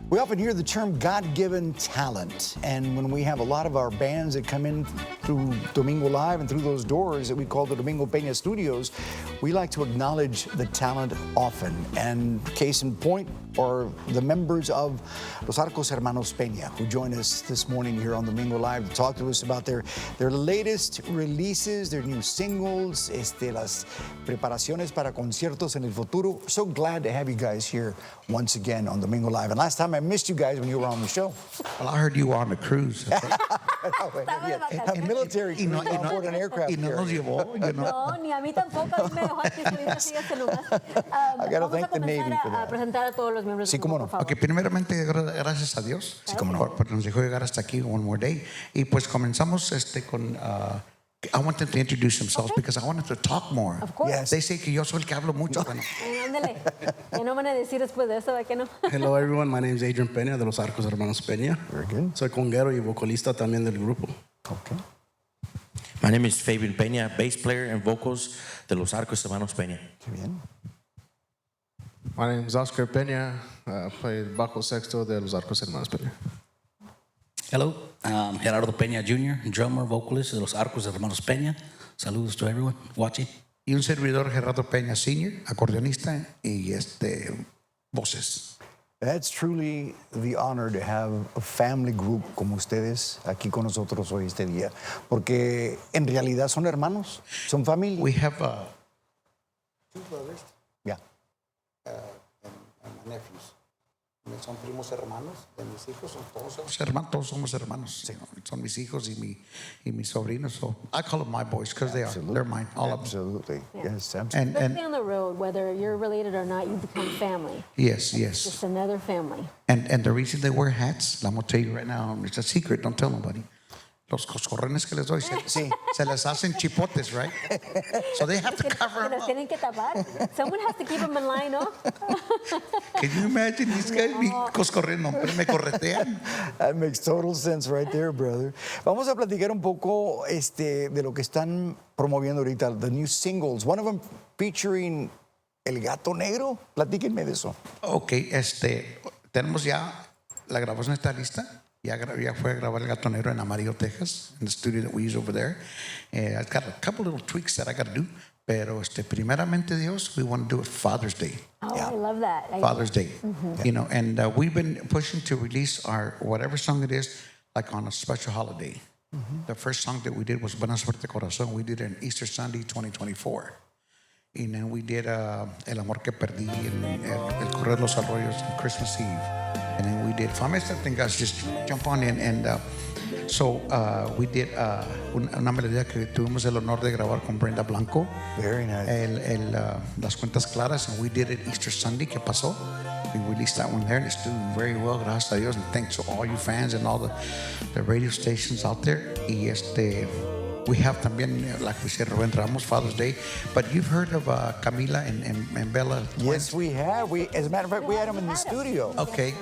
We often hear the term God-given talent, and when we have a lot of our bands that come in through Domingo Live and through those doors that we call the Domingo Peña Studios, we like to acknowledge the talent often. And case in point are the members of Los Arcos Hermanos Peña, who join us this morning here on Domingo Live to talk to us about their latest releases, their new singles, las preparaciones para conciertos en el futuro. So glad to have you guys here once again on Domingo Live. And last time I missed you guys when you were on the show. Well, I heard you were on a cruise. A military cruise on board an aircraft carrier. No, ni a mí tampoco. A mí me dejó aquí subirse nomás. I got to thank the Navy for that. Presentar a todos los miembros del grupo, por favor. Ok, primeramente, gracias a Dios. Sí, cómo no. Por nos dejó llegar hasta aquí one more day. Y pues comenzamos con... I want them to introduce themselves because I wanted to talk more. Of course. Yes. They say que yo soy el que hablo mucho. Bueno. Ándale. ¿Qué no van a decir después de eso? ¿De qué no? Hello everyone, my name is Adrian Peña de los Arcos Hermanos Peña. Very good. Soy conguero y vocalista también del grupo. Okay. My name is Fabian Peña, bass player and vocals de Los Arcos Hermanos Peña. Qué bien. My name is Oscar Peña. I play bajo sexto de Los Arcos Hermanos Peña. Hello, I'm Gerardo Peña Jr., drummer, vocalist de Los Arcos Hermanos Peña. Saludos to everyone watching. Y un servidor, Gerardo Peña Sr., acordeonista y voces. That's truly the honor to have a family group como ustedes aquí con nosotros hoy este día, porque en realidad son hermanos, son familia. We have 2 brothers. Yeah. and my nephews. Son primos hermanos de mis hijos. Todos somos hermanos. Sí. Son mis hijos y mis sobrinos. So I call them my boys because they are. They're mine. All of them. Absolutely. Yeah. Yes, absolutely. Especially on the road, whether you're related or not, you become family. Yes. Just another family. And the reason they wear hats, I'm going to tell you right now, it's a secret, don't tell nobody. Los coscorrones que les doy, se les hacen chipotes, right? So they have to cover Que them los up. tienen que tapar. Someone has to keep them in line, ¿no? Can you imagine these guys me coscorriendo, pero me corretean? That makes total sense right there, brother. Vamos a platicar un poco de lo que están promoviendo ahorita, the new singles. One of them featuring El Gato Negro. Platíquenme de eso. Ok, tenemos ya, la grabación está lista. Ya fue a grabar El Gato Negro en Amarillo, Texas, in the studio that we use over there. I've got a couple little tweaks that I got to do. Pero primeramente Dios, we want to do it Father's Day. Oh, I love that. Father's Day. You know, and we've been pushing to release our whatever song it is, like on a special holiday. The first song that we did was Buena Suerte Corazón. We did it on Easter Sunday 2024. And then we did El Amor que Perdí and El Correr los Arroyos on Christmas Eve. And then we did Famous. I think guys just jump on in. And so we did una melodía que tuvimos el honor de grabar con Brenda Blanco. Very nice. Las Cuentas Claras. And we did it Easter Sunday, que pasó. We released that one there, and it's doing very well, gracias a Dios. And thanks to all you fans and all the radio stations out there. Y we have también, like we said, Rubén Ramos, Father's Day. But you've heard of Camila and Bella? Yes, we have. As a matter of fact, we had them in the studio. Okay,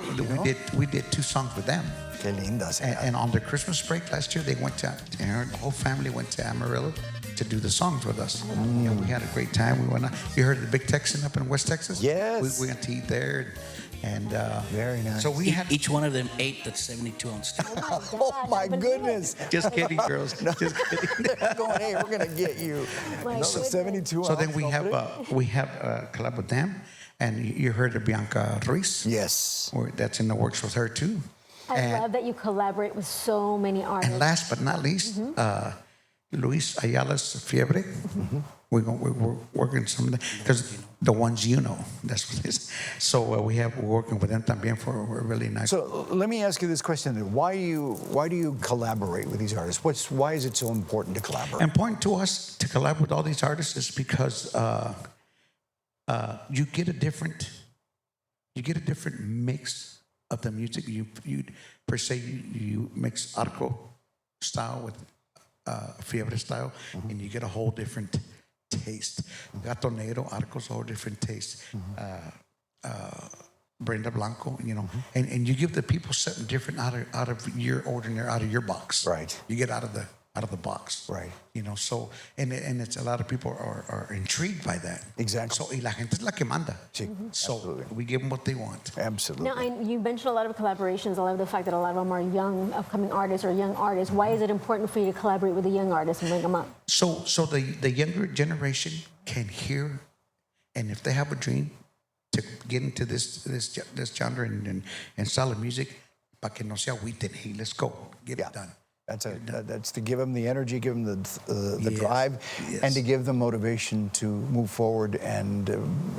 we did 2 songs with them. Qué lindas. And on their Christmas break last year, they went to, the whole family went to Amarillo to do the songs with us. And we had a great time. We went. You heard the Big Texan up in West Texas? Yes. We went to eat there. And very nice. So each one of them ate the 72-ounce steak. Oh my goodness. Just kidding, girls. Just kidding. They're going, hey, we're going to get you. My No, 72 So then we have a collab with them, and you heard of Bianca Ruiz. Yes. That's in the works with her too. I love that you collaborate with so many artists. And last but not least, Luis Ayala's Fiebre. We're working some of them because the ones you know, that's what it is. So we're working with them también for a really nice. So let me ask you this question: Why do you collaborate with these artists? Why is it so important to collaborate? Important to us to collaborate with all these artists is because you get a different mix of the music. You per se you mix Arco style with Fiebre style, and you get a whole different taste. Gato Negro, Arcos, a whole different taste. Brenda Blanco, you know, and you give the people something different out of your ordinary, out of your box. Right. You get out of out of the box. Right. You know, so, and it's a lot of people are intrigued by that. Exactly. So, y la gente es la que manda. Sí, So, absolutely. we give them what they want. Absolutely. Now, you mentioned a lot of collaborations. I love the fact that a lot of them are young, upcoming artists or young artists. Why is it important for you to collaborate with the young artists and bring them up? So the younger generation can hear, and if they have a dream to get into this genre and style of music, para que no se agüiten, hey, let's go, get it done. That's to give them the energy, give them the Yes, drive, yes. and to give them motivation to move forward and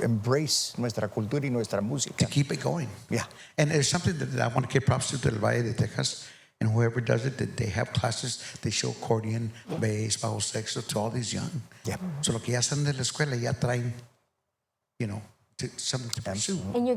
embrace nuestra cultura y nuestra música. To keep it going. Yeah. And there's something that I want to give props to Del Valle de Texas, and whoever does it, that they have classes, they show accordion, bass, bajo sexto to all these young. Yeah. So lo que ya están de la escuela ya traen, you know, something to pursue. And you're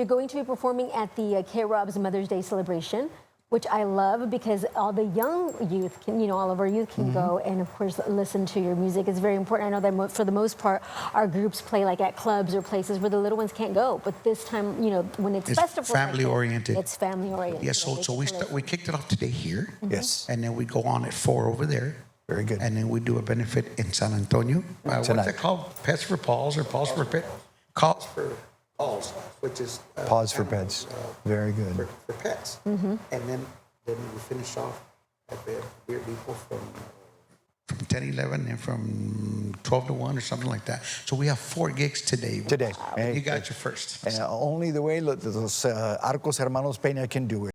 going to be performing at the K-Rob's Mother's Day celebration, which I love because all the young youth can, all of our youth can go and, of course, listen to your music. It's very important. I know that for the most part, our groups play like at clubs or places where the little ones can't go. But this time, when it's festival, family-oriented. It's family-oriented. Yeah, so we kicked it off today here. Yes. And then we go on at 4 over there. Very good. And then we do a benefit in San Antonio. What's Tonight. that called? Pets for Paws or Paws for Pets? Calls for Paws, which is... Pause for Pets. Very good. For pets. And then we finish off at the Beer Depot from 10, 11, and from 12 to 1 or something like that. So we have 4 gigs today. Today. You got your first. Only the way los Arcos Hermanos Peña can do it.